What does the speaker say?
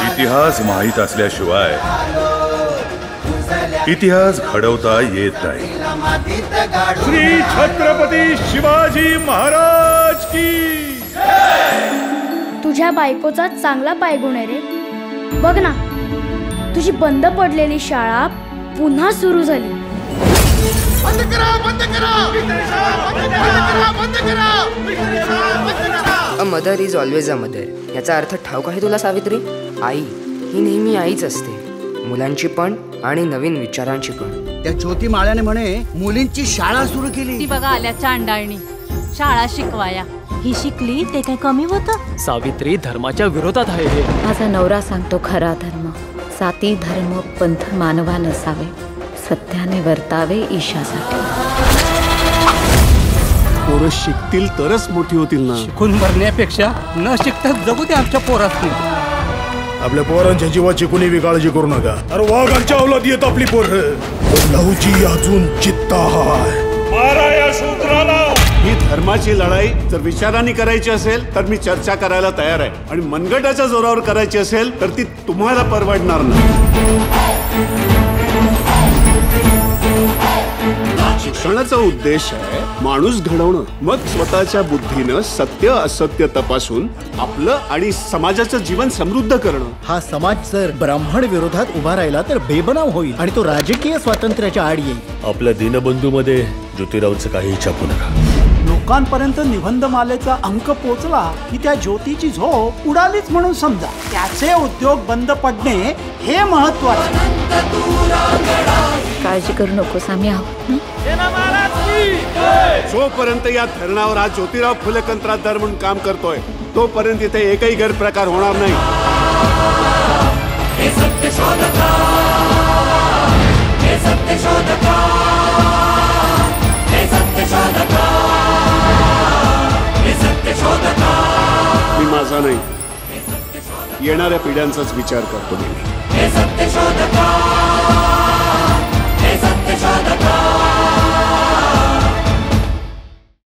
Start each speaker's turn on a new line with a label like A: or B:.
A: इतिहास माहित असल्याशिवाय इतिहास घडवता येत नाही. श्री छत्रपती शिवाजी महाराज की.
B: तुझ्या बायकोचा चांगला पायगुण आहे रे. बघ ना, तुझी बंद पडलेली शाळा पुन्हा सुरू झाली.
C: बंद करा, बंद करा, बंद करा, बंद करा.
D: A mother is always a mother. याचा अर्थ ठाऊक आहे तुला सावित्री? आई ही नेहमी आईच असते, मुलांची पण आणि नवीन विचारांची पण.
C: त्या ज्योती माळ्याने म्हणे मुलींची शाळा सुरू केली.
E: ती बघा आल्या चांडाळणी शाळा शिकवाया. ही शिकली ते काय कमी होतं?
F: सावित्री धर्माच्या विरोधात आहे हे.
G: माझा नवरा सांगतो खरा धर्म, साती धर्म पंथ मानवा नसावे, सत्याने वर्तावे ईशासाठी.
H: पोरं शिकतील तरच मोठी होतील ना.
F: शिकून मरण्यापेक्षा न शिकता जगू दे आमच्या पोरासनी.
A: आपल्या पोरांच्या जीवाची कुणी काळजी करू नका. अरे वाघांच्या अवलादी येत आपली पोरं. लहूची अजून चित्ता हाय. मारा या शूद्राला.
H: ही धर्माची लढाई जर विचारांनी करायची असेल तर मी चर्चा करायला तयार आहे, आणि मनगटाच्या जोरावर करायची असेल तर ती तुम्हाला परवडणार नाही. शिक्षणाचा उद्देश आहे माणूस घडवणं, मग स्वतःच्या बुद्धीनं सत्य असत्य तपासून आपलं आणि समाजाचं जीवन समृद्ध करणं.
I: हा समाज जर ब्राह्मण विरोधात उभा राहिला तर बेबनाव होईल आणि तो राजकीय स्वातंत्र्याच्या आड येईल.
A: आपल्या दीनबंधूमध्ये ज्योतिरावचं काही छापू नका.
I: लोकांपर्यंत निबंधमालेचा अंक पोचला की त्या ज्योतीची झोप उडालीच म्हणून समजा. त्याचे उद्योग बंद पडणे हे महत्वाचे.
G: काळजी करू नकोस, आम्ही आहोत ना.
H: जोपर्यंत या धरणावर हा ज्योतिराव फुले कंत्राटदार म्हणून काम करतोय तोपर्यंत इथे एकही गैरप्रकार होणार नाही. मी माझा नाही, येणाऱ्या पिढ्यांचाच विचार करतो.